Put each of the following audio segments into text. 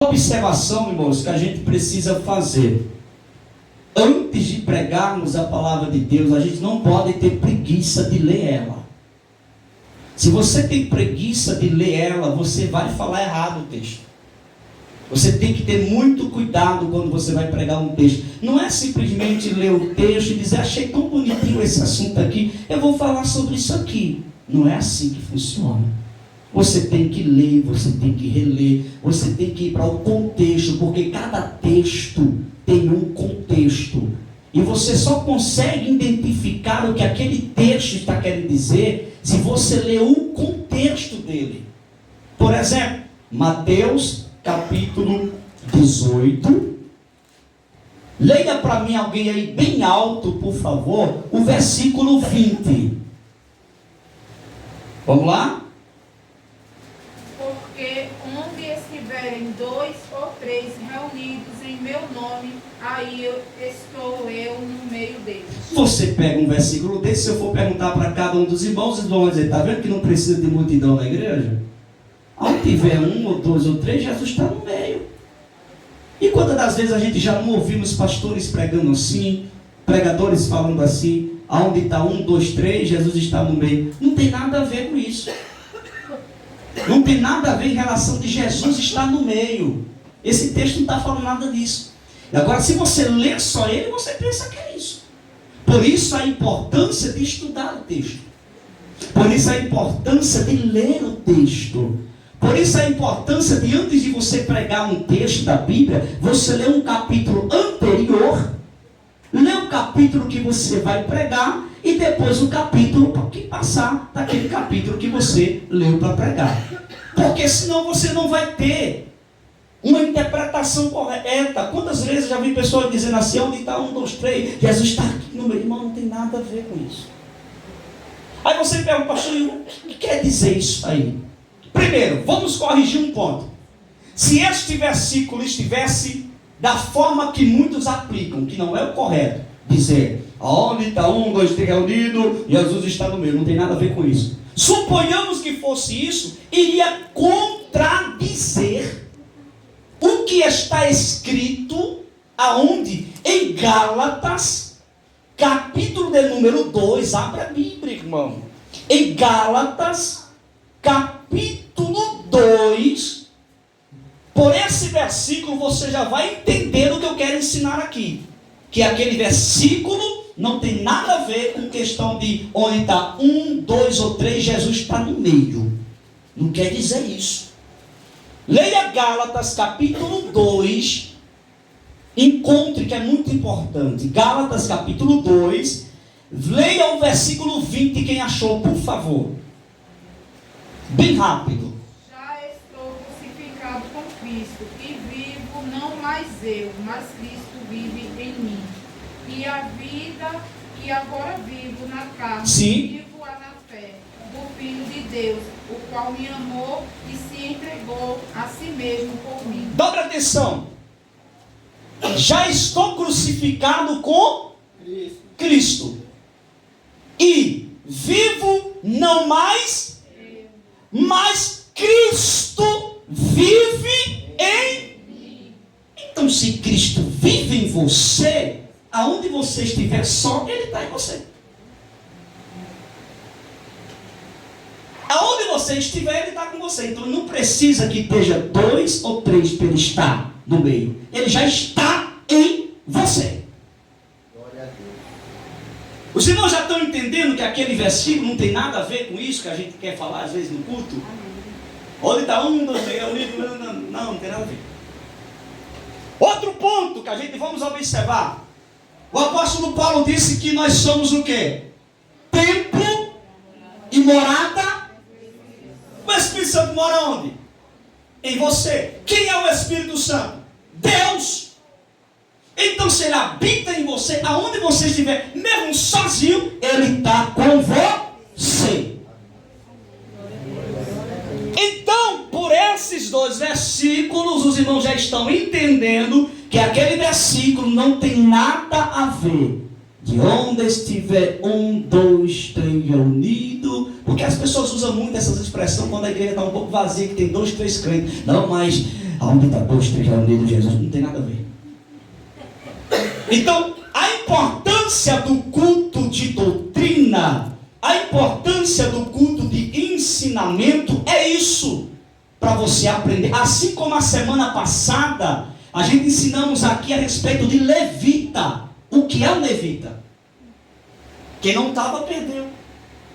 Observação, irmãos, que a gente precisa fazer. Antes de pregarmos a palavra de Deus, a gente não pode ter preguiça de ler ela. Se você tem preguiça de ler ela, você vai falar errado o texto. Você tem que ter muito cuidado quando você vai pregar um texto. Não é simplesmente ler o texto e dizer, achei tão bonitinho esse assunto aqui, eu vou falar sobre isso aqui. Não é assim que funciona. Você tem que ler, você tem que reler, você tem que ir para o contexto, porque cada texto tem um contexto. E você só consegue identificar o que aquele texto está querendo dizer se você ler o contexto dele. Por exemplo, Mateus capítulo 18. Leia para mim alguém aí bem alto, por favor, o versículo 20. Vamos lá? Porque onde estiverem 2 ou 3 reunidos em meu nome, aí estou eu no meio deles. Você pega um versículo desse, se eu for perguntar para cada um dos irmãos, eles vão dizer, está vendo que não precisa de multidão na igreja? Onde tiver 1 ou 2 ou 3, Jesus está no meio. E quantas das vezes a gente já não ouvimos pastores pregando assim, pregadores falando assim, aonde está 1, 2, 3, Jesus está no meio. Não tem nada a ver com isso. Não tem nada a ver em relação de Jesus estar no meio. Esse texto não está falando nada disso. E agora, se você lê só ele, você pensa que é isso. Por isso a importância de estudar o texto. Por isso a importância de ler o texto. Por isso a importância de, antes de você pregar um texto da Bíblia, você ler um capítulo anterior, ler o capítulo que você vai pregar, e depois o capítulo que passar daquele capítulo que você leu para pregar. Porque senão você não vai ter uma interpretação correta. Quantas vezes eu já vi pessoas dizendo assim, onde está 1, 2, 3, Jesus está aqui no meio. Irmão, não tem nada a ver com isso. Aí você pergunta, pastor, o que quer dizer isso aí? Primeiro, vamos corrigir um ponto. Se este versículo estivesse da forma que muitos aplicam, que não é o correto, dizer, onde está 1, 2, 3 reunido, Jesus está no meio, não tem nada a ver com isso. Suponhamos que fosse isso, iria contradizer o que está escrito aonde? Em Gálatas, capítulo de número 2, abra a Bíblia, irmão. Em Gálatas, capítulo 2, por esse versículo você já vai entender o que eu quero ensinar aqui. Que aquele versículo não tem nada a ver com questão de onde está 1, 2 ou 3, Jesus está no meio. Não quer dizer isso. Leia Gálatas capítulo 2, encontre que é muito importante. Gálatas capítulo 2, leia o versículo 20, quem achou, por favor. Bem rápido. Já estou crucificado com Cristo, e vivo não mais eu, mas Cristo vive em mim. E a vida que agora vivo na carne, vivo-a na fé do Filho de Deus, o qual me amou e se entregou a si mesmo por mim. Dobra atenção. Já estou crucificado com Cristo. E vivo não mais, mas Cristo vive em mim. Então, se Cristo vive em você, aonde você estiver só, Ele está em você. Aonde você estiver, Ele está com você. Então não precisa que esteja 2 ou 3 para Ele estar no meio. Ele já está em você. Glória a Deus. Os irmãos já estão entendendo que aquele versículo não tem nada a ver com isso que a gente quer falar às vezes no culto? Onde está 1, 2, 3, não tem nada a ver. Outro ponto que a gente vamos observar. O apóstolo Paulo disse que nós somos o quê? Templo e morada. O Espírito Santo mora onde? Em você. Quem é o Espírito Santo? Deus. Então se Ele habita em você, aonde você estiver, mesmo sozinho, Ele está com você. Então, por esses 2 versículos, os irmãos já estão entendendo que aquele versículo não tem nada a ver De onde estiver 1, 2, 3 reunido. Porque as pessoas usam muito essas expressões quando a igreja está um pouco vazia, que tem 2, 3 crentes. Não, mas aonde está 2, 3 reunidos, Jesus? Não tem nada a ver. Então, a importância do culto de doutrina, a importância do culto de ensinamento é isso, para você aprender. Assim como a semana passada, a gente ensinamos aqui a respeito de levita. O que é um levita? Quem não estava, perdeu.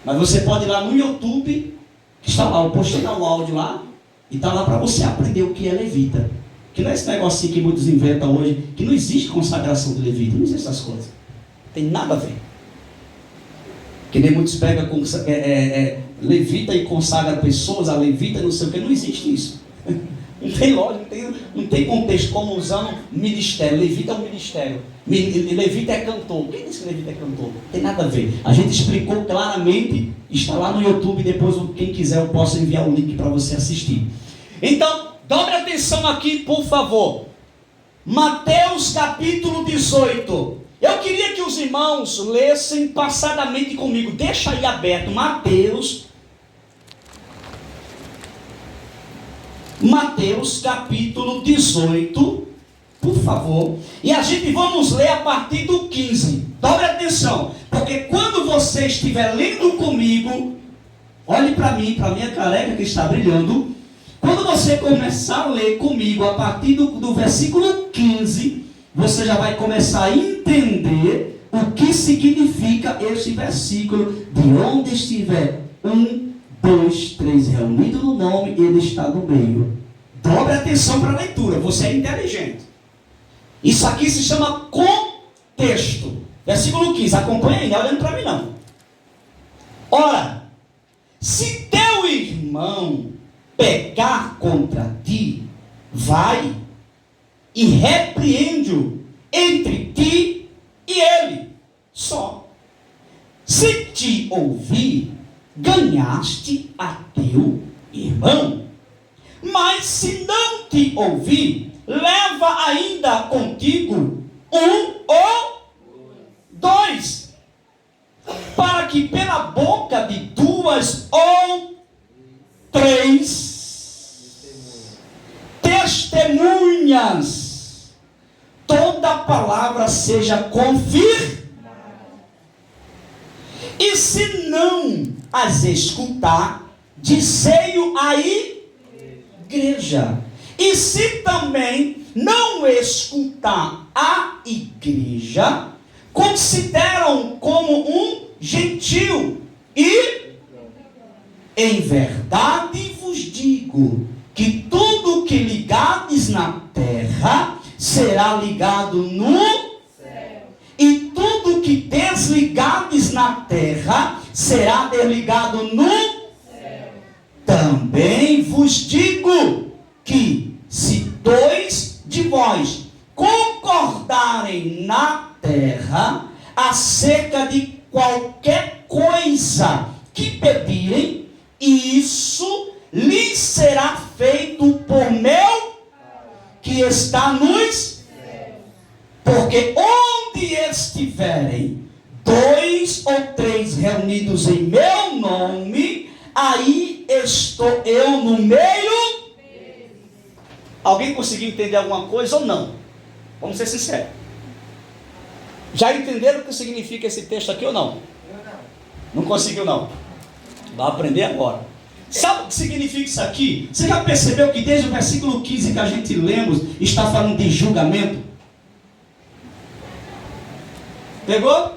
Mas você pode ir lá no YouTube, que está lá, eu postei lá o áudio lá, e está lá para você aprender o que é levita. Que não é esse negocinho que muitos inventam hoje, que não existe consagração de levita, não existe essas coisas. Tem nada a ver. Que nem muitos pegam levita e consagra pessoas, a levita não sei o que, não existe isso. Não tem lógica, não tem contexto, como usando ministério. Levita é um ministério. Levita é cantor. Quem disse que levita é cantor? Não tem nada a ver. A gente explicou claramente, está lá no YouTube, depois quem quiser eu posso enviar o link para você assistir. Então, dobre atenção aqui, por favor. Mateus capítulo 18. Eu queria que os irmãos lessem passadamente comigo. Deixa aí aberto. Mateus capítulo 18. Por favor. E a gente vamos ler a partir do 15. Dobre atenção. Porque quando você estiver lendo comigo, olhe para mim, para a minha careca que está brilhando. Quando você começar a ler comigo a partir do versículo 15, você já vai começar a entender o que significa este versículo. De onde estiver 1, 2, 3 reunido no nome, ele está no meio. Dobre atenção para a leitura, você é inteligente. Isso aqui se chama contexto. Versículo 15, acompanha aí, não é olhando para mim não. Ora, se teu irmão pecar contra ti, vai e repreende-o entre ti e ele só. Se te ouvir, ganhaste a teu irmão. Mas se não te ouvir, leva ainda contigo 1 ou 2, para que pela boca de 2 ou 3 testemunhas toda palavra seja confirmada. E se não as escutar, dizei-o à igreja. E se também não escutar a igreja, consideram como um gentil. E em verdade vos digo que tudo que ligardes na terra será ligado no céu, e tudo que desligardes na terra será desligado no céu. Também vos digo que se 2 de vós concordarem na terra acerca de qualquer coisa que pedirem, isso lhes será feito por meu que está nos céus. Porque onde estiverem 2 ou 3 reunidos em meu nome, aí estou eu no meio. Alguém conseguiu entender alguma coisa ou não? Vamos ser sinceros. Já entenderam o que significa esse texto aqui ou não? Não conseguiu não? Vai aprender agora. Sabe o que significa isso aqui? Você já percebeu que desde o versículo 15 que a gente lemos, está falando de julgamento? Pegou?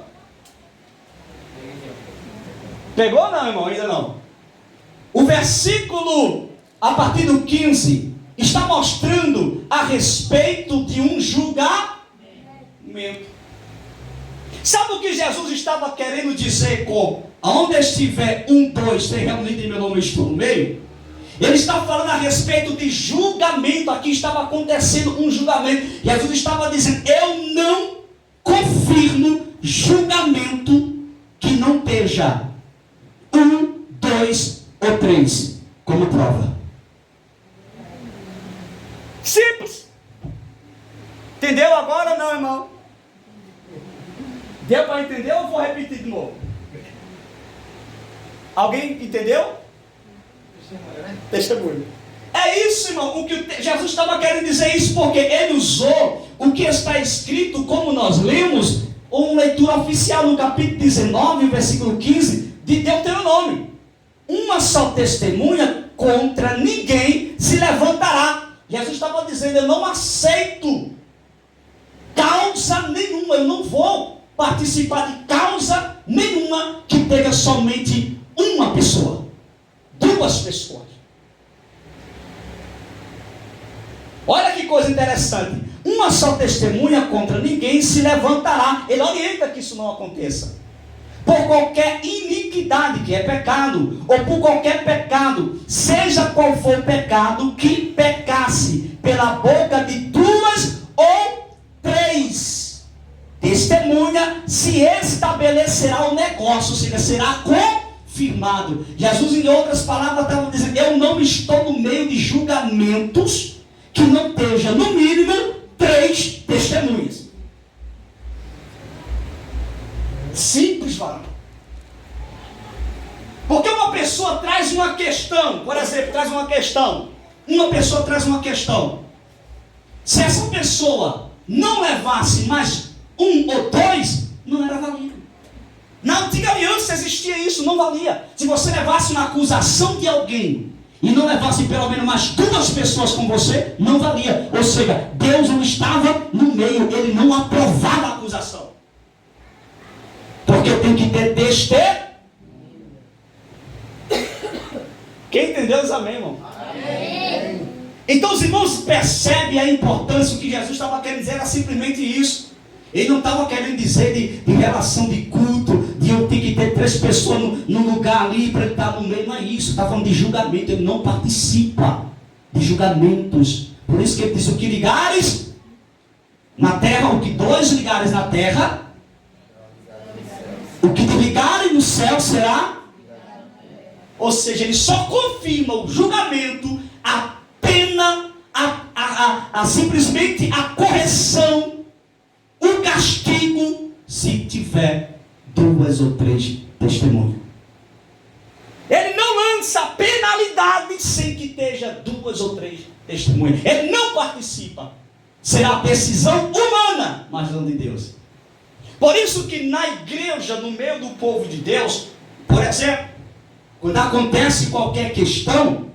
Pegou não, irmão? Ainda não. O versículo, a partir do 15, está mostrando a respeito de um julgamento. Sabe o que Jesus estava querendo dizer com aonde estiver 1, 2, 3 reunidos em meu nome, eu estou no meio? Ele está falando a respeito de julgamento. Aqui estava acontecendo um julgamento. Jesus estava dizendo, eu não confirmo julgamento que não esteja 1, 2 ou 3 como prova. Simples. Entendeu agora ou não, irmão? Deu para entender ou vou repetir de novo? Alguém entendeu? Testemunho. É isso, irmão. O que Jesus estava querendo dizer isso porque ele usou o que está escrito, como nós lemos, uma leitura oficial no capítulo 19, versículo 15 de Deuteronômio. Uma só testemunha contra ninguém se levantará. Jesus estava dizendo: eu não aceito causa nenhuma, eu não vou participar de causa nenhuma que tenha somente uma pessoa, duas pessoas. Olha que coisa interessante. Uma só testemunha contra ninguém se levantará. Ele orienta que isso não aconteça. Por qualquer iniquidade, que é pecado, ou por qualquer pecado, seja qual for o pecado, que pecasse pela boca de duas ou três testemunha, se estabelecerá o negócio, ou seja, será confirmado. Jesus, em outras palavras, estava dizendo: eu não estou no meio de julgamentos que não esteja, no mínimo, 3 testemunhas. Simples, varão. Porque uma pessoa traz uma questão, por exemplo, traz uma questão. Uma pessoa traz uma questão. Se essa pessoa não levasse mais 1 ou 2, não era válido. Na antiga aliança existia isso, não valia. Se você levasse uma acusação de alguém e não levasse pelo menos mais 2 pessoas com você, não valia. Ou seja, Deus não estava no meio, ele não aprovava a acusação. Porque tem que ter testemunho. Quem entendeu, diz amém, irmão? Amém. Então os irmãos percebem a importância. O que Jesus estava querendo dizer era simplesmente isso. Ele não estava querendo dizer de relação de culto, de eu ter que ter 3 pessoas no lugar ali para ele estar no meio. Não é isso. Está falando de julgamento. Ele não participa de julgamentos. Por isso que ele diz: o que ligares na terra, o que 2 ligares na terra, o que te ligarem no céu será. Ou seja, ele só confirma o julgamento, a pena, simplesmente a correção, o castigo, se tiver 2 ou 3 testemunhas. Ele não lança a penalidade sem que esteja 2 ou 3 testemunhas. Ele não participa. Será decisão humana, mas não de Deus. Por isso que na igreja, no meio do povo de Deus, por exemplo, quando acontece qualquer questão,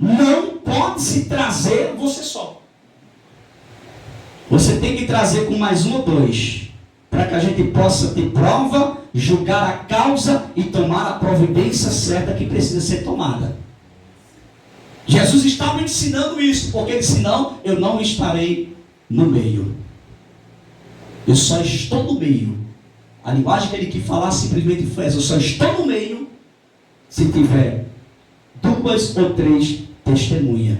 não pode se trazer você só. Você tem que trazer com mais 1 ou 2, para que a gente possa ter prova, julgar a causa e tomar a providência certa que precisa ser tomada. Jesus estava ensinando isso, porque ele disse: não, eu não estarei no meio. Eu só estou no meio. A linguagem que ele quis falar simplesmente foi essa: eu só estou no meio se tiver 2 ou 3 testemunhas.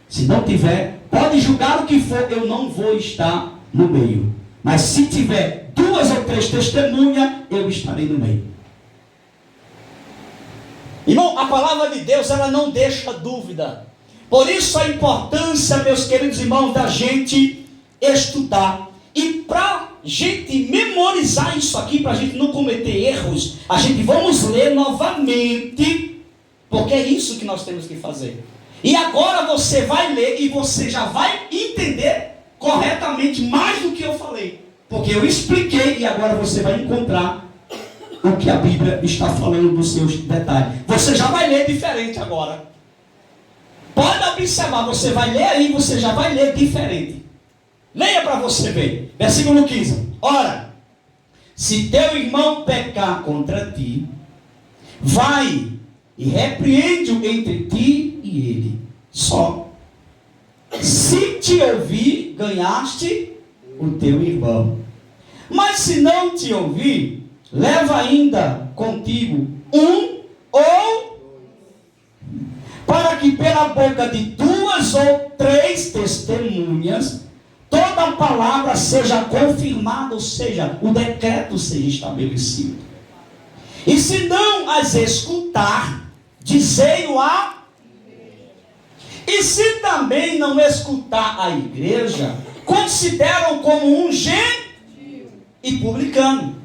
Se não tiver, pode julgar o que for, eu não vou estar no meio. Mas se tiver 2 ou 3 testemunhas, eu estarei no meio. Irmão, a palavra de Deus, ela não deixa dúvida. Por isso a importância, meus queridos irmãos, da gente estudar. E para gente memorizar isso aqui, para a gente não cometer erros, a gente vamos ler novamente, porque é isso que nós temos que fazer. E agora você vai ler e você já vai entender corretamente mais do que eu falei, porque eu expliquei e agora você vai encontrar o que a Bíblia está falando nos seus detalhes. Você já vai ler diferente agora. Pode observar, você vai ler aí, você já vai ler diferente. Leia para você ver. Versículo 15. Ora, se teu irmão pecar contra ti, vai e repreende-o entre ti e ele. Só. Se te ouvir, ganhaste o teu irmão. Mas se não te ouvir, leva ainda contigo 1 ou para que pela boca de 2 ou 3 testemunhas toda a palavra seja confirmada, ou seja, o decreto seja estabelecido. E se não as escutar, dizei-o a igreja. E se também não escutar a igreja, consideram como um gentil e publicano.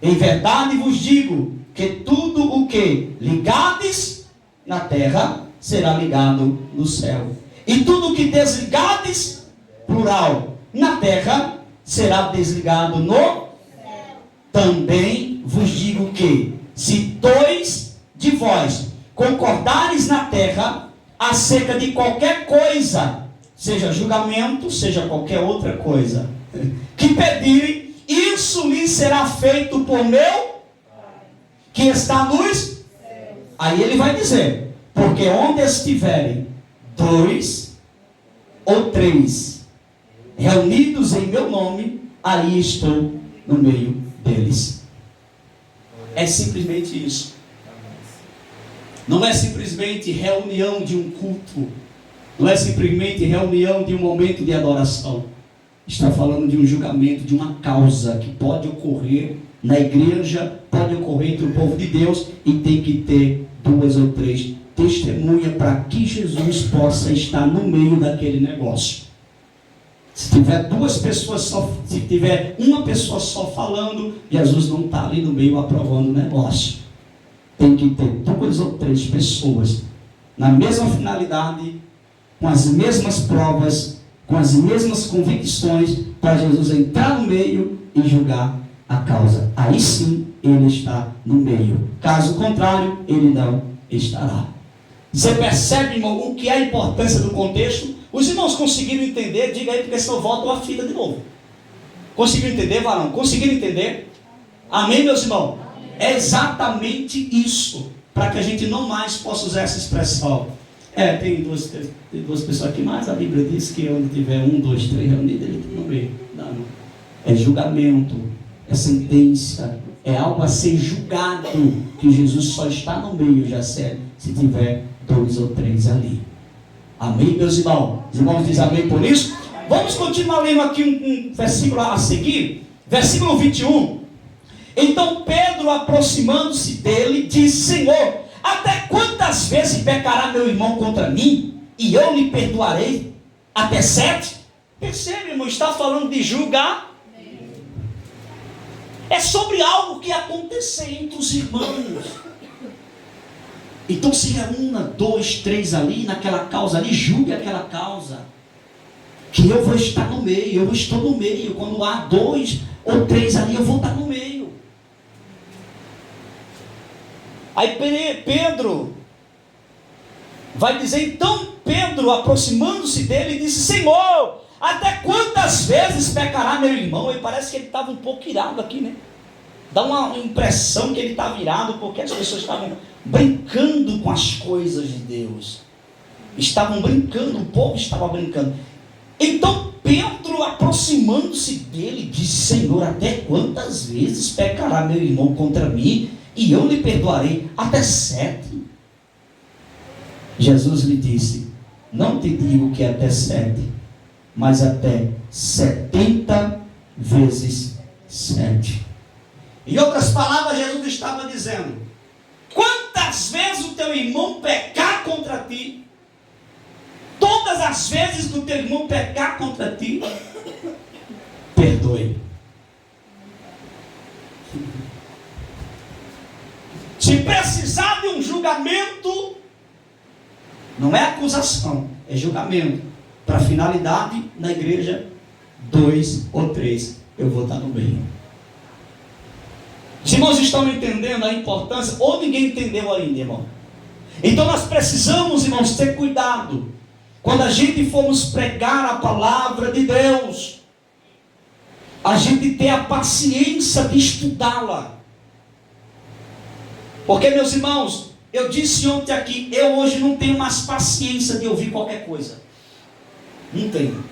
Em verdade vos digo que tudo o que ligardes na terra será ligado no céu. E tudo o que desligardes, plural, na terra será desligado no céu. Também vos digo que, se dois de vós concordares na terra acerca de qualquer coisa, seja julgamento, seja qualquer outra coisa, que pedirem, isso lhes será feito por meu que está nos céus. Aí ele vai dizer, porque onde estiverem dois ou três reunidos em meu nome, aí estou no meio deles. É simplesmente isso. Não é simplesmente reunião de um culto. Não é simplesmente reunião de um momento de adoração. Está falando de um julgamento, de uma causa que pode ocorrer na igreja, pode ocorrer entre o povo de Deus, e tem que ter duas ou três testemunhas para que Jesus possa estar no meio daquele negócio. Se tiver duas pessoas só, se tiver uma pessoa só falando, Jesus não está ali no meio aprovando o negócio. Tem que ter duas ou três pessoas na mesma finalidade, com as mesmas provas, com as mesmas convicções, para Jesus entrar no meio e julgar a causa. Aí sim ele está no meio. Caso contrário, ele não estará. Você percebe, irmão, o que é a importância do contexto? Os irmãos conseguiram entender? Diga aí, porque senão voltam a fita de novo. Conseguiram entender, varão? Conseguiram entender? Amém, meus irmãos? É exatamente isso, para que a gente não mais possa usar essa expressão. Tem duas pessoas aqui, mas a Bíblia diz que onde tiver um, dois, três reunidos, ele está no meio. Não. É julgamento, é sentença, é algo a ser julgado, que Jesus só está no meio, já se tiver dois ou três ali. Amém, meus irmãos? Os irmãos dizem amém por isso? Vamos continuar lendo aqui um versículo a seguir, versículo 21. Então Pedro, aproximando-se dele, disse: Senhor, até quantas vezes pecará meu irmão contra mim, e eu lhe perdoarei? Até 7? Percebe, irmão, está falando de julgar. É sobre algo que aconteceu entre os irmãos. Então se reúna 2, 3 ali, naquela causa ali, julgue aquela causa. Que eu vou estar no meio, eu estou no meio. Quando há 2 ou 3 ali, eu vou estar no meio. Aí Pedro vai dizer, então Pedro, aproximando-se dele, disse: Senhor, até quantas vezes pecará meu irmão? E parece que ele estava um pouco irado aqui, né? Dá uma impressão que ele estava irado, porque as pessoas estavam brincando com as coisas de Deus. Estavam brincando, o povo estava brincando. Então Pedro, aproximando-se dele, disse: Senhor, até quantas vezes pecará meu irmão contra mim, e eu lhe perdoarei? Até 7? Jesus lhe disse: não te digo que é até 7, mas até 70 vezes 7. Em outras palavras, Jesus estava dizendo: quantas vezes o teu irmão pecar contra ti, todas as vezes que o teu irmão pecar contra ti, perdoe. Se precisar de um julgamento, não é acusação, é julgamento. Para finalidade, na igreja, 2 ou 3, eu vou estar no meio. Os irmãos estão entendendo a importância, ou ninguém entendeu ainda, irmão? Então nós precisamos, irmãos, ter cuidado, quando a gente formos pregar a palavra de Deus, a gente ter a paciência de estudá-la. Porque, meus irmãos, eu disse ontem aqui, eu hoje não tenho mais paciência de ouvir qualquer coisa. Não tenho.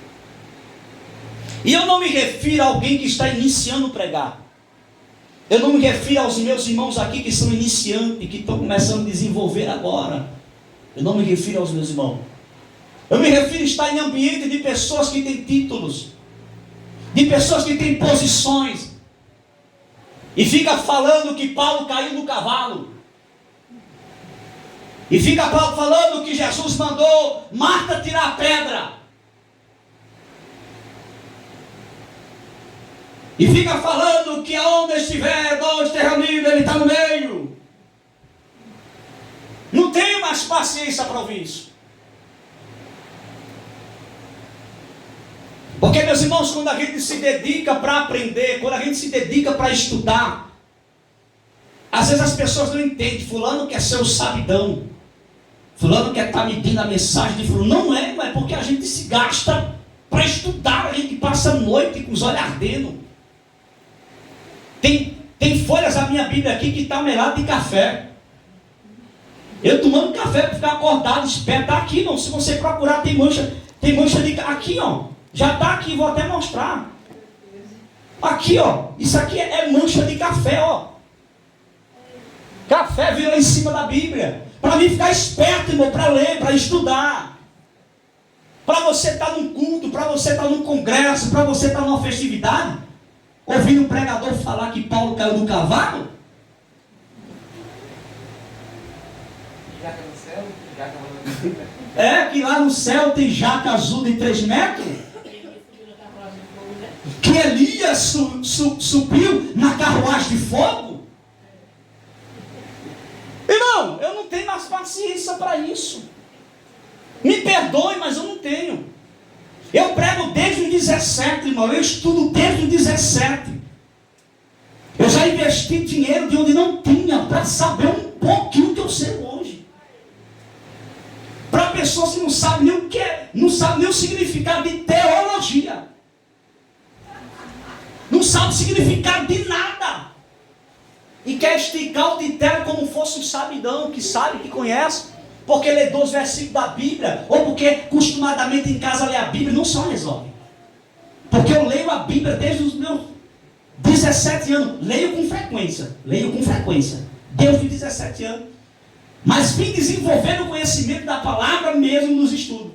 E eu não me refiro a alguém que está iniciando a pregar. Eu não me refiro aos meus irmãos aqui que são iniciantes, que estão começando a desenvolver agora. Eu não me refiro aos meus irmãos. Eu me refiro a estar em ambiente de pessoas que têm títulos, de pessoas que têm posições, e fica falando que Paulo caiu do cavalo, e fica falando que Jesus mandou Marta tirar a pedra, E fica falando que aonde estiver dois reunidos, ele está no meio. Não tenho mais paciência para ouvir isso. Porque, meus irmãos, quando a gente se dedica para aprender, quando a gente se dedica para estudar, às vezes as pessoas não entendem. Fulano quer ser o sabidão. Fulano quer estar medindo a mensagem de fulano. Não é porque a gente se gasta para estudar. A gente passa a noite com os olhos ardendo. Tem folhas da minha Bíblia aqui que está melado de café. Eu tomando café para ficar acordado, esperto. Está aqui, não. Se você procurar, tem mancha de... Aqui, ó. Já está aqui, vou até mostrar. Aqui, ó. Isso aqui é mancha de café, ó. Café virou em cima da Bíblia. Para mim ficar esperto, irmão, para ler, para estudar. Para você estar num culto, para você estar num congresso, para você estar numa festividade, ouvindo um pregador falar que Paulo caiu do cavalo. Jaca no céu, jaca no... É, que lá no céu tem jaca azul de 3 metros. Que Elias subiu na carruagem de fogo. Irmão, eu não tenho mais paciência para isso. Me perdoe, mas eu não tenho. Eu prego desde os 17, irmão. Eu estudo desde os 17. Eu já investi dinheiro de onde não tinha para saber um pouquinho que eu sei hoje. Para pessoas que não sabem nem o que é, não sabem nem o significado de teologia. Não sabem o significado de nada. E quer esticar o titélio como fosse um sabidão, que sabe, que conhece, porque lê 2 versículos da Bíblia, ou porque costumadamente em casa lê a Bíblia, não só resolve. Porque eu leio a Bíblia desde os meus 17 anos, leio com frequência, desde os 17 anos, mas vim desenvolvendo o conhecimento da palavra mesmo nos estudos.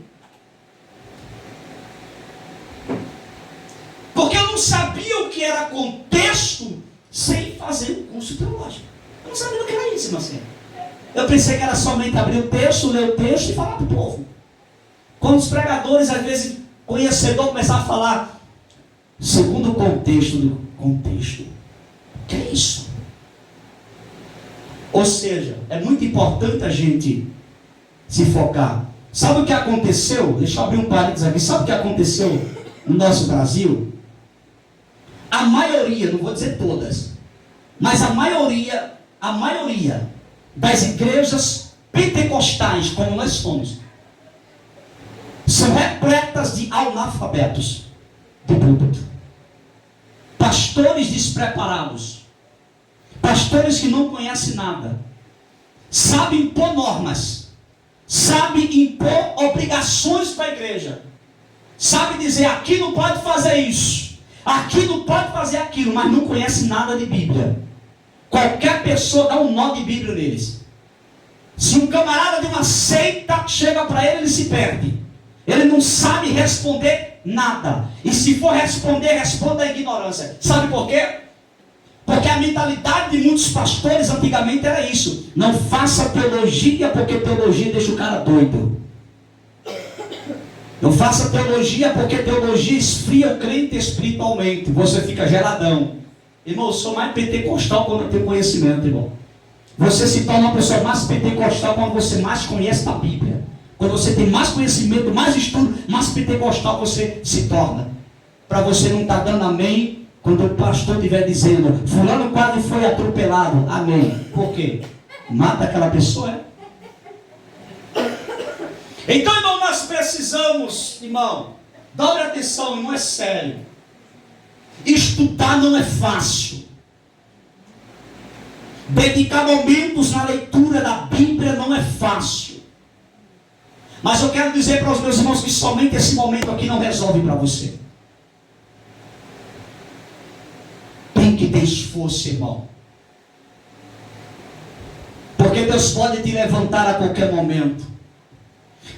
Porque eu não sabia o que era contexto sem fazer um curso teológico. Eu não sabia o que era isso, irmão. Eu pensei que era somente abrir o texto, ler o texto e falar para o povo. Quando os pregadores, às vezes, conhecedor, começavam a falar segundo o contexto do contexto. O que é isso? Ou seja, é muito importante a gente se focar. Sabe o que aconteceu? Deixa eu abrir um parênteses aqui. Sabe o que aconteceu no nosso Brasil? A maioria, não vou dizer todas, mas a maioria das igrejas pentecostais, como nós somos, são repletas de analfabetos do púlpito. Pastores despreparados. Pastores que não conhecem nada. Sabem impor normas. Sabem impor obrigações para a igreja. Sabem dizer, aqui não pode fazer isso. Aqui não pode fazer aquilo, mas não conhece nada de Bíblia. Qualquer pessoa dá um nó de Bíblia neles. Se um camarada de uma seita chega para ele, ele se perde. Ele não sabe responder nada. E se for responder, responda a ignorância. Sabe por quê? Porque a mentalidade de muitos pastores antigamente era isso. Não faça teologia, porque teologia deixa o cara doido. Não faça teologia, porque teologia esfria o crente espiritualmente. Você fica geladão. Irmão, eu sou mais pentecostal quando eu tenho conhecimento, irmão. Você se torna uma pessoa mais pentecostal quando você mais conhece a Bíblia. Quando você tem mais conhecimento, mais estudo, mais pentecostal você se torna. Para você não estar dando amém quando o pastor estiver dizendo, fulano quase foi atropelado. Amém. Por quê? Mata aquela pessoa, Então, irmão, nós precisamos, irmão, dobre atenção, irmão, é sério. Estudar não é fácil. Dedicar momentos na leitura da Bíblia não é fácil. Mas eu quero dizer para os meus irmãos que somente esse momento aqui não resolve para você. Tem que ter esforço, irmão. Porque Deus pode te levantar a qualquer momento.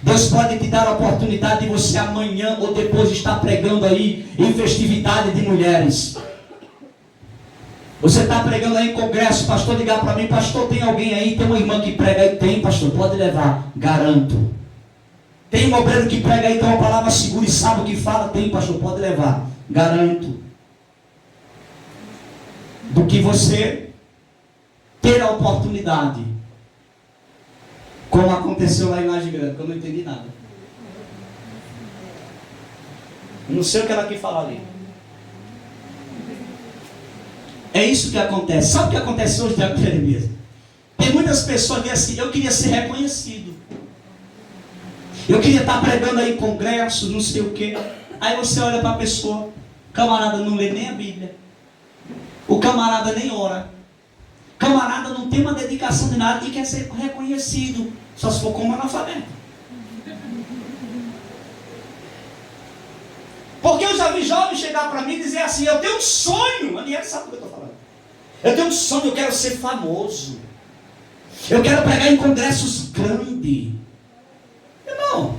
Deus pode te dar a oportunidade de você amanhã ou depois estar pregando aí em festividade de mulheres. Você está pregando aí em congresso, pastor ligar para mim, pastor, tem alguém aí, tem uma irmã que prega aí? Tem, pastor, pode levar, garanto. Tem um obreiro que prega aí, tem uma palavra segura e sabe o que fala? Tem, pastor, pode levar, garanto. do que você ter a oportunidade, como aconteceu lá em Laje Grande, que eu não entendi nada. Não sei o que ela quis falar ali. É isso que acontece. Sabe o que acontece hoje, Tiago Jeremias? Tem muitas pessoas que dizem assim, eu queria ser reconhecido. Eu queria estar pregando aí em congresso, não sei o quê. Aí você olha para a pessoa, o camarada não lê nem a Bíblia. O camarada nem ora. O camarada não tem uma dedicação de nada e quer ser reconhecido. Só se for como analfabeto. Porque eu já vi jovens chegar para mim e dizer assim, eu tenho um sonho. A Aniele sabe o que eu estou falando. Eu tenho um sonho, eu quero ser famoso. Eu quero pregar em congressos grandes. Irmão,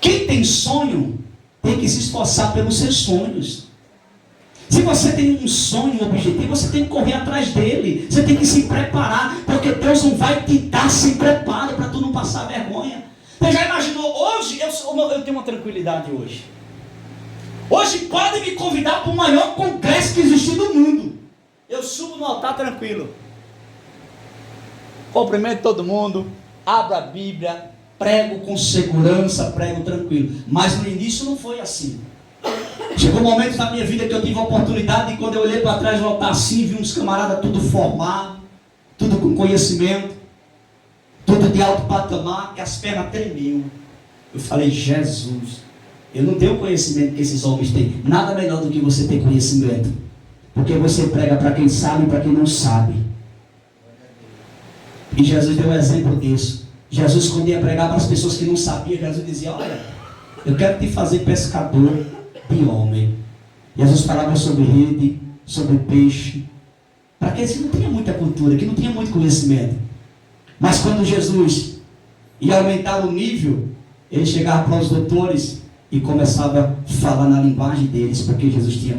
quem tem sonho tem que se esforçar pelos seus sonhos. Se você tem um sonho, um objetivo, você tem que correr atrás dele. Você tem que se preparar, porque Deus não vai te dar sem preparo para tu não passar vergonha. Você já imaginou? Hoje, eu tenho uma tranquilidade hoje. Hoje podem me convidar para o maior congresso que existe no mundo. Eu subo no altar tranquilo. Cumprimento todo mundo, abro a Bíblia, prego com segurança, prego tranquilo. Mas no início não foi assim. Chegou um momento na minha vida que eu tive a oportunidade, e quando eu olhei para trás do altar assim, vi uns camaradas tudo formado, tudo com conhecimento, tudo de alto patamar, que as pernas tremiam. Eu falei, Jesus, eu não tenho o conhecimento que esses homens têm. Nada melhor do que você ter conhecimento. Porque você prega para quem sabe e para quem não sabe. E Jesus deu um exemplo disso. Jesus, quando ia pregar para as pessoas que não sabiam, Jesus dizia, olha, eu quero te fazer pescador de homem. Jesus falava sobre rede, sobre peixe, para aqueles que não tinham muita cultura, que não tinham muito conhecimento. Mas quando Jesus ia aumentar o nível, ele chegava para os doutores e começava a falar na linguagem deles, porque Jesus tinha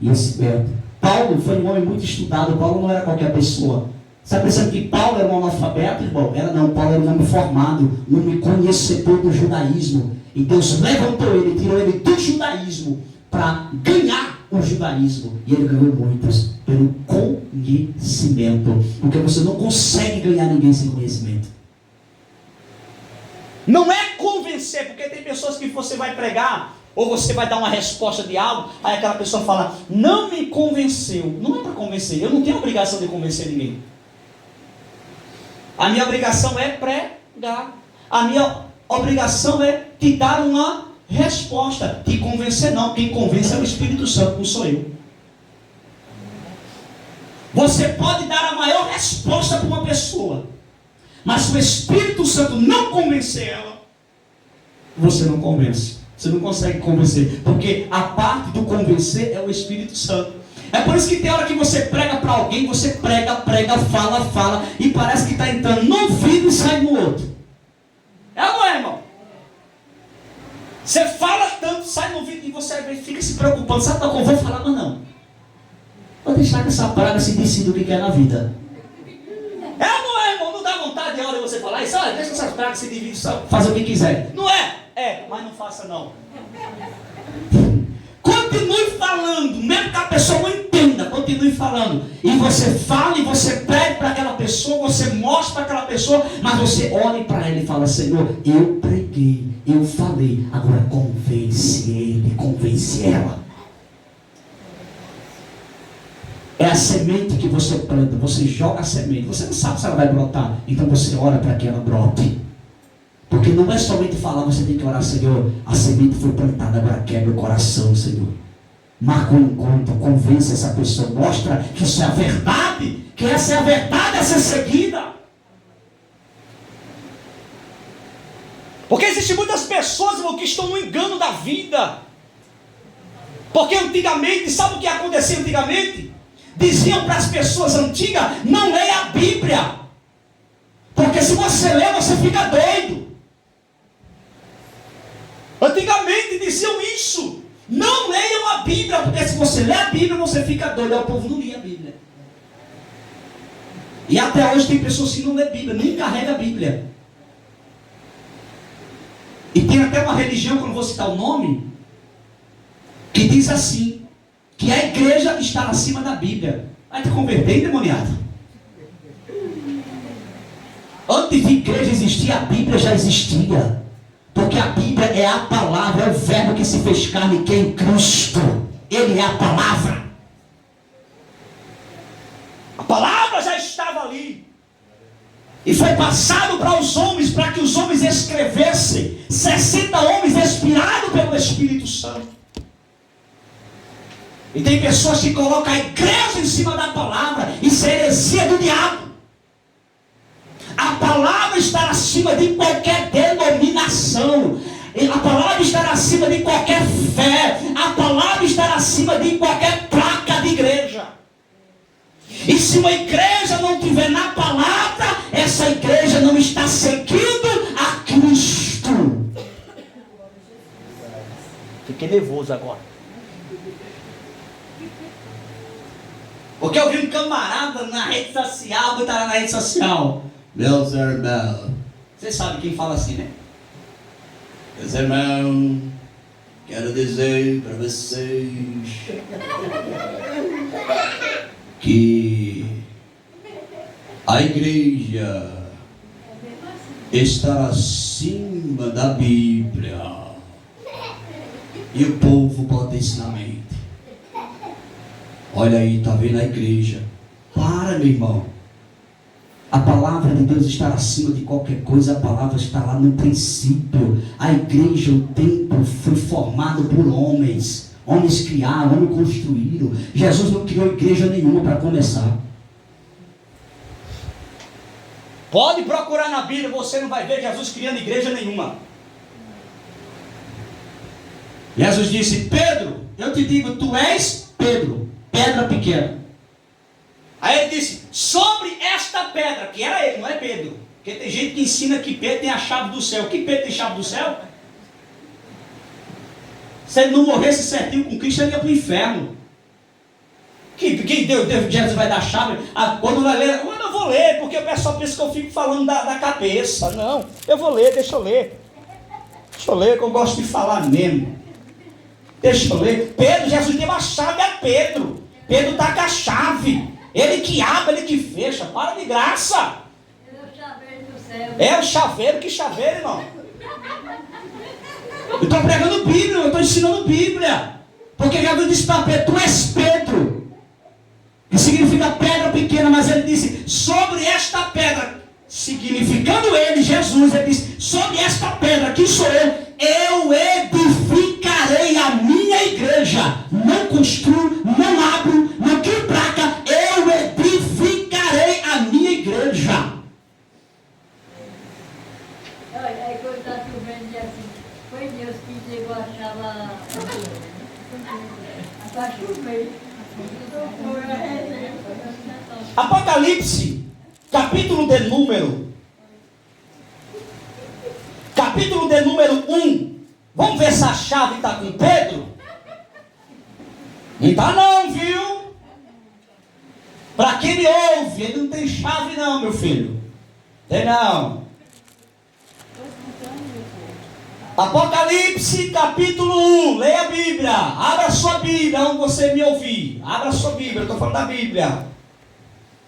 conhecimento. Paulo foi um homem muito estudado. Paulo não era qualquer pessoa. Você está pensando que Paulo era um analfabeto, irmão? Paulo era um homem formado, um homem conhecedor do judaísmo. E Deus levantou ele, tirou ele do judaísmo para ganhar o judaísmo. E ele ganhou muitos pelo conhecimento. Porque você não consegue ganhar ninguém sem conhecimento. Não é convencer, porque tem pessoas que você vai pregar, ou você vai dar uma resposta de algo, aí aquela pessoa fala, não me convenceu. Não é para convencer, eu não tenho obrigação de convencer ninguém. A minha obrigação é pregar. A minha obrigação é te dar uma resposta. Te convencer não. Quem convence é o Espírito Santo, não sou eu. Você pode dar a maior resposta para uma pessoa, mas se o Espírito Santo não convencer ela, você não convence. Você não consegue convencer. Porque a parte do convencer é o Espírito Santo. É por isso que tem hora que você prega para alguém, você prega, fala, e parece que está entrando num ouvido e sai no outro. É ou não é, irmão? Você fala tanto, sai no ouvido e você fica se preocupando. Sabe o que eu vou falar? Mas não. Vou deixar que essa praga se decida o que quer na vida. É ou não é, irmão? Não dá vontade de hora de você falar isso? Olha, deixa essas pragas se dividir, fazer o que quiser. Não é? É, mas não faça não. Continue falando, mesmo que a pessoa não entenda, continue falando. E você fala e você prega para aquela pessoa, você mostra para aquela pessoa, mas você olha para ela e fala, Senhor, eu preguei, eu falei, agora convence ele, convence ela. É a semente que você planta, você joga a semente, você não sabe se ela vai brotar, então você ora para que ela brote. Porque não é somente falar, você tem que orar, Senhor, a semente foi plantada, agora quebra o coração, Senhor. Marca um encontro, convence essa pessoa, mostra que isso é a verdade, que essa é a verdade a ser seguida. Porque existem muitas pessoas, irmão, que estão no engano da vida. Porque antigamente, sabe o que acontecia antigamente? Diziam para as pessoas antigas, não leia a Bíblia. Porque se você lê, você fica doido. Antigamente diziam isso. Não leiam a Bíblia, porque se você lê a Bíblia, você fica doido. O povo não lia a Bíblia. E até hoje tem pessoas que não lê a Bíblia, nem carrega a Bíblia. E tem até uma religião, que eu não vou citar o nome, que diz assim, que a igreja está acima da Bíblia. Vai te converter, endemoniado. Antes de igreja existir, a Bíblia já existia. Porque a Bíblia é a palavra, é o verbo que se fez carne, que é em Cristo. Ele é a palavra. A palavra já estava ali. E foi passado para os homens, para que os homens escrevessem. 60 homens inspirados pelo Espírito Santo. E tem pessoas que colocam a igreja em cima da palavra. Isso é heresia do diabo. A palavra está acima de qualquer denominação. A palavra está acima de qualquer fé. A palavra está acima de qualquer placa de igreja. E se uma igreja não estiver na palavra, essa igreja não está seguindo a Cristo. Fiquei nervoso agora. Porque eu vi um camarada na rede social, botar na rede social. Meus irmãos. Você sabe quem fala assim, né? Meus irmãos, quero dizer para vocês que a igreja está acima da Bíblia. E o povo bota isso na mente. Olha aí, está vendo a igreja? Para, meu irmão. A palavra de Deus está acima de qualquer coisa. A palavra está lá no princípio. A igreja, o templo foi formado por homens. Homens criaram, homens construíram. Jesus não criou igreja nenhuma para começar. Pode procurar na Bíblia, você não vai ver Jesus criando igreja nenhuma. Jesus disse: Pedro, eu te digo, tu és Pedro, pedra pequena. Aí ele disse: sobre esta pedra, que era ele, não é Pedro. Porque tem gente que ensina que Pedro tem a chave do céu. Que Pedro tem chave do céu? Se ele não morresse certinho com Cristo, ele ia para o inferno. Quem Deus, Jesus vai dar a chave? Quando vai ler, eu não vou ler, porque o pessoal pensa que eu fico falando da cabeça. Não, eu vou ler, deixa eu ler. Deixa eu ler, que eu gosto de falar mesmo. Deixa eu ler. Pedro, Jesus deu a chave a Pedro. Pedro está com a chave. Ele que abre, ele que fecha. Para de graça. É o chaveiro do céu. É o chaveiro, que chaveiro, irmão? Eu estou pregando Bíblia, eu estou ensinando Bíblia. Porque Jesus disse para Pedro: tu és Pedro. Que significa pedra pequena, mas ele disse: sobre esta pedra, significando ele, Jesus, ele disse: sobre esta pedra, que sou eu edificarei a minha igreja. Não construo, não abro, não crio placa, eu edificarei a minha igreja. Olha, aí quando está chovendo, assim, foi Deus que chegou a chave para chover. Apocalipse, capítulo de número 1. Vamos ver se a chave está com Pedro? Não está não, viu? Para quem me ouve, ele não tem chave não, meu filho. Tem não. Apocalipse, capítulo 1. Leia a Bíblia. Abra a sua Bíblia, onde você me ouvir. Abra a sua Bíblia, eu estou falando da Bíblia.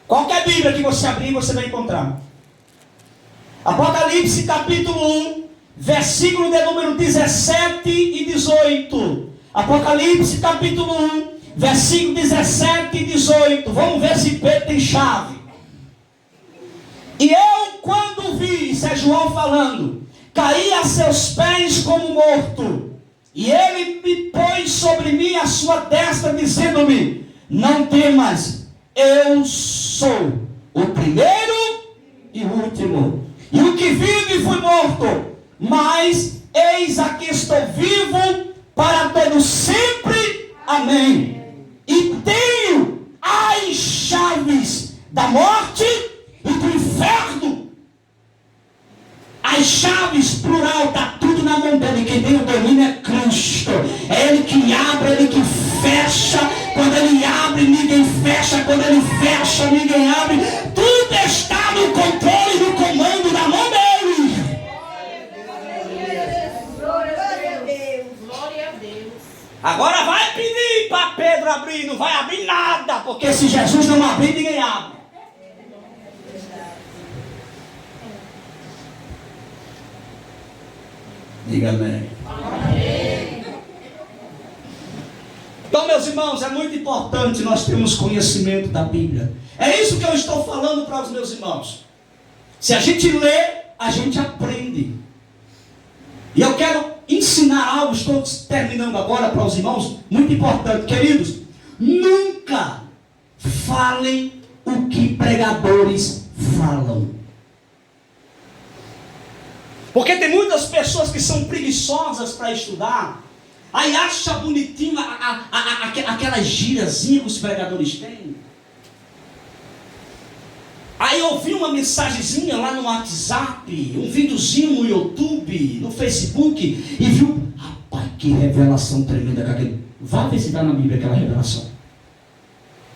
Qualquer Bíblia que você abrir, você vai encontrar. Apocalipse, capítulo 1, versículo de número 17 e 18. Apocalipse, capítulo 1, versículo 17 e 18. Vamos ver se Pedro tem chave. E eu, quando vi, isso é João falando, caí a seus pés como morto. E ele me pôs sobre mim a sua destra, dizendo-me: não temas, eu sou o primeiro e o último. E o que vive foi morto, mas eis aqui estou vivo para todo sempre. Amém. E tenho as chaves da morte e do inferno. As chaves, plural, está tudo na mão dele. Quem tem o domínio é Cristo. É Ele que abre, Ele que fecha. Quando Ele abre, ninguém fecha. Quando Ele fecha, ninguém abre. Tudo está no controle, no comando da mão dele. Glória a Deus. Glória a Deus. Agora vai pedir para Pedro abrir, não vai abrir nada, porque se Jesus não abrir, ninguém abre. Diga amém. Então, meus irmãos, é muito importante nós termos conhecimento da Bíblia. É isso que eu estou falando para os meus irmãos. Se a gente lê, a gente aprende. E eu quero ensinar algo, estou terminando agora para os irmãos, muito importante. Queridos, nunca falem o que pregadores falam. Porque tem muitas pessoas que são preguiçosas para estudar, aí acha bonitinho aquela gíriazinha que os pregadores têm. Aí ouvi uma mensagenzinha lá no WhatsApp, um videozinho no YouTube, no Facebook, e viu, rapaz, que revelação tremenda com aquele. Vá ver se está na Bíblia aquela revelação.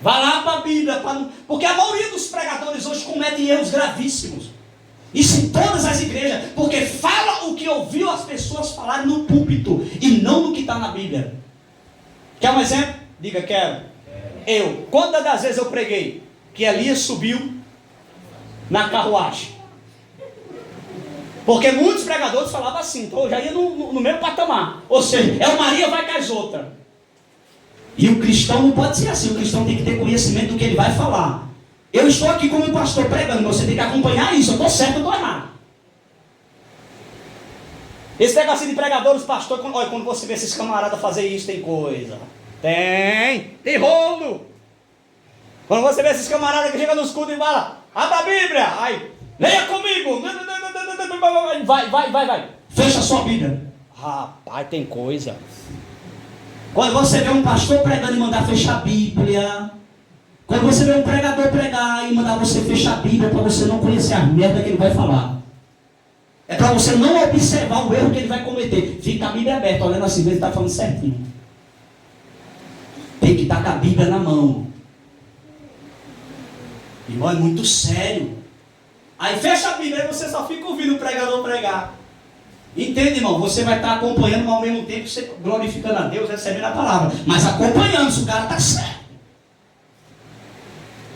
Vá lá para a Bíblia, porque a maioria dos pregadores hoje cometem erros gravíssimos. Isso em todas as igrejas, porque fala o que ouviu as pessoas falarem no púlpito, e não no que está na Bíblia. Quer um exemplo? Diga, quero. Quantas das vezes eu preguei que Elias subiu na carruagem? Porque muitos pregadores falavam assim, então eu já ia no mesmo patamar. Ou seja, é o Maria vai com as outras. E o cristão não pode ser assim, o cristão tem que ter conhecimento do que ele vai falar. Eu estou aqui como um pastor pregando, você tem que acompanhar isso, eu estou certo ou estou errado. Esse negócio de pregadores, pastor, quando você vê esses camaradas fazer isso, tem coisa. Tem rolo. Quando você vê esses camaradas que chegam nos cultos e falam, abra a Bíblia, aí, leia comigo, vai, fecha a sua Bíblia. Rapaz, tem coisa. Quando você vê um pastor pregando e mandar fechar a Bíblia, quando você vê um pregador pregar e mandar você fechar a Bíblia, é para você não conhecer a merda que ele vai falar. É para você não observar o erro que ele vai cometer. Fica a Bíblia aberta, olhando assim, ele está falando certinho. Tem que estar com a Bíblia na mão. Irmão, é muito sério. Aí fecha a Bíblia, aí você só fica ouvindo o pregador pregar. Entende, irmão? Você vai estar acompanhando, mas ao mesmo tempo você glorificando a Deus, recebendo a palavra. Mas acompanhando, se o cara está certo.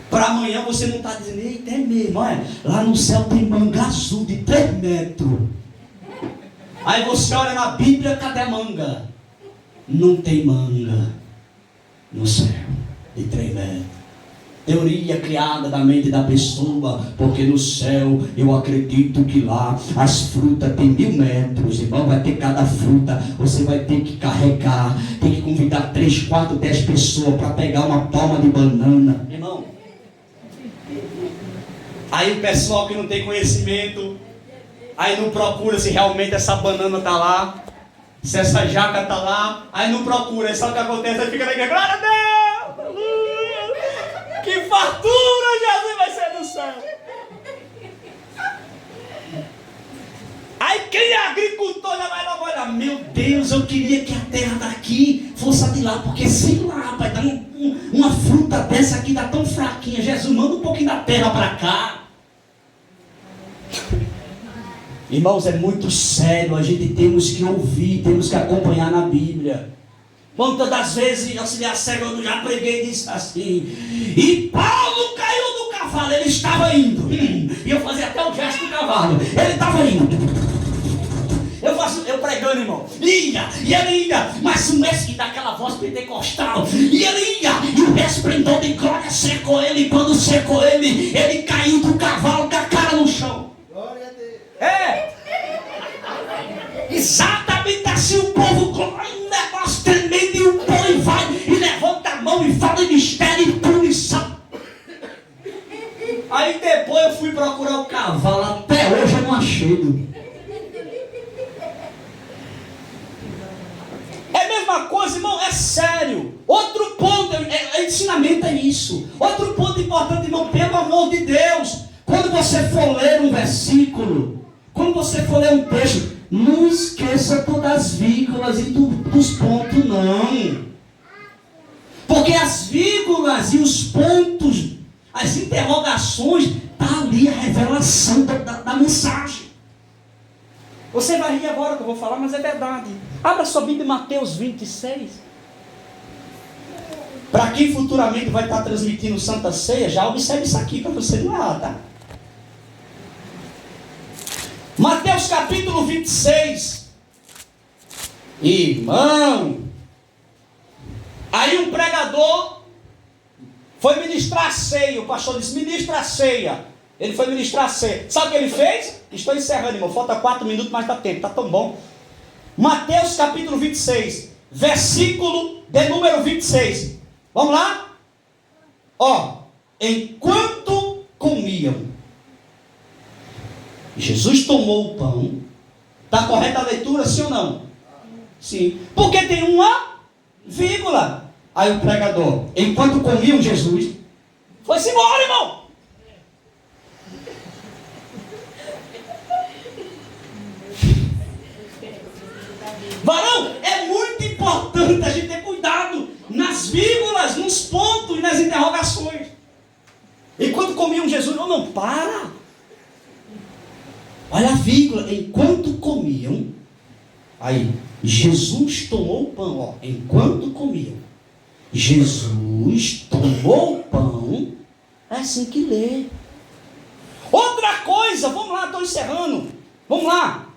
Para amanhã você não está dizendo, eita, é mesmo, olha, lá no céu tem manga azul de 3 metros. Aí você olha na Bíblia, cadê a manga? Não tem manga no céu de 3 metros. Teoria criada da mente da pessoa, porque no céu eu acredito que lá as frutas tem 1000 metros, irmão, vai ter cada fruta, você vai ter que carregar, tem que convidar 3, 4, 10 pessoas para pegar uma palma de banana, irmão. Aí o pessoal que não tem conhecimento, aí não procura se realmente essa banana está lá, se essa jaca está lá, aí não procura, aí sabe o que acontece? Aí fica na igreja, glória a Deus, aleluia. Que fartura Jesus vai ser no céu. Aí quem é agricultor já vai logo olhar, meu Deus, eu queria que a terra daqui fosse a de lá, porque sei lá, rapaz, tá uma fruta dessa aqui tá tão fraquinha, Jesus, manda um pouquinho da terra para cá. Irmãos, é muito sério, a gente temos que ouvir, temos que acompanhar na Bíblia. Quantas das vezes, auxiliar cego, eu já preguei disso assim. E Paulo caiu do cavalo, ele estava indo. E eu fazia até o gesto do cavalo. Ele estava indo. Eu pregando, irmão. Ia, e ele ia. Mas o mestre daquela voz pentecostal. E ele ia. E o resplendor de glória secou ele. E quando secou ele, ele caiu do cavalo com a cara no chão. Glória a Deus. É. Exatamente assim o povo glória. Um negócio tremendo. E o povo vai e levanta a mão e fala em mistério e punição. Aí depois eu fui procurar o cavalo. Até hoje eu não achei. É a mesma coisa, irmão, é sério. Outro ponto, ensinamento é isso. Outro ponto importante, irmão, pelo amor de Deus. Quando você for ler um versículo, quando você for ler um texto, não esqueça todas as vírgulas e dos pontos, não. Porque as vírgulas e os pontos, as interrogações, está ali a revelação da mensagem. Você vai rir agora que eu vou falar, mas é verdade. Abra sua Bíblia em Mateus 26. Para quem futuramente vai estar transmitindo Santa Ceia, já observe isso aqui para você não errar, tá? Mateus capítulo 26. Irmão, aí um pregador foi ministrar a ceia. O pastor disse: ministra a ceia. Ele foi ministrar a ceia. Sabe o que ele fez? Estou encerrando, irmão. Falta 4 minutos, mas dá tempo. Está tão bom. Mateus capítulo 26. Versículo de número 26. Vamos lá? Ó. Enquanto comiam, Jesus tomou o pão. Está correta a leitura, sim ou não? Sim. Porque tem uma vírgula. Aí o pregador, enquanto comiam Jesus, foi-se embora, irmão. Varão, é muito importante a gente ter cuidado nas vírgulas, nos pontos e nas interrogações. Enquanto comiam Jesus, não, para. Olha a vírgula, enquanto comiam. Aí, Jesus tomou o pão, ó, enquanto comiam. Jesus tomou o pão. É assim que lê. Outra coisa, vamos lá, estou encerrando. Vamos lá.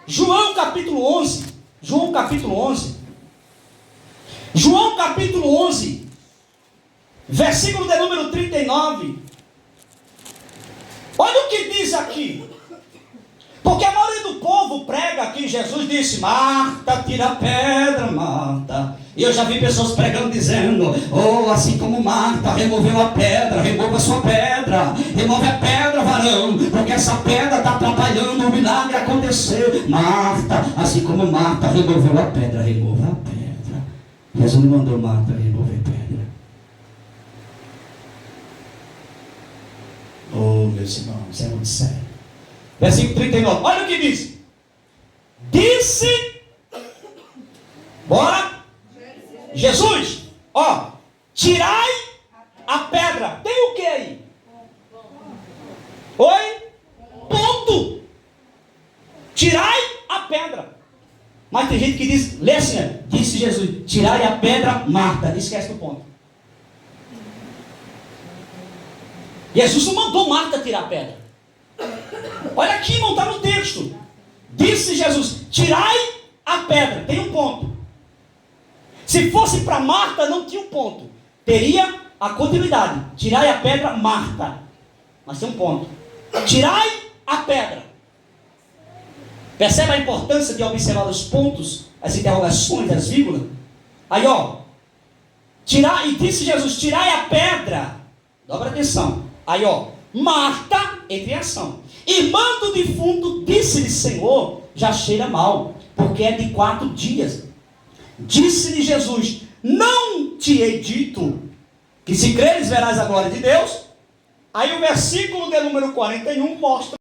João capítulo 11. João capítulo 11. João capítulo 11. Versículo de número 39. Olha o que diz aqui. Porque a maioria do povo prega que Jesus disse: Marta, tira a pedra, Marta. E eu já vi pessoas pregando dizendo: oh, assim como Marta removeu a pedra, remova a sua pedra. Remove a pedra, varão, porque essa pedra está atrapalhando o milagre acontecer. Marta, assim como Marta removeu a pedra, remova a pedra. Jesus não mandou Marta remover a pedra. Oh, meus irmãos, é muito sério. Versículo 39, olha o que diz. Disse, bora, Jesus, ó, tirai a pedra. Tem o que aí? Oi? Ponto. Tirai a pedra. Mas tem gente que diz, lê assim, disse Jesus, tirai a pedra, Marta. Esquece do ponto. Jesus não mandou Marta tirar a pedra. Olha aqui, irmão, está no texto. Disse Jesus, tirai a pedra. Tem um ponto. Se fosse para Marta, não tinha um ponto. Teria a continuidade. Tirai a pedra, Marta. Mas tem um ponto. Tirai a pedra. Percebe a importância de observar os pontos, as interrogações, as vírgulas? Aí, ó. Tirai, e disse Jesus, tirai a pedra. Dobra atenção. Aí, ó. Marta, entre ação. Irmã do defunto disse-lhe: Senhor, já cheira mal, porque é de 4 dias. Disse-lhe Jesus: não te hei dito que se creres verás a glória de Deus? Aí o versículo de número 41 mostra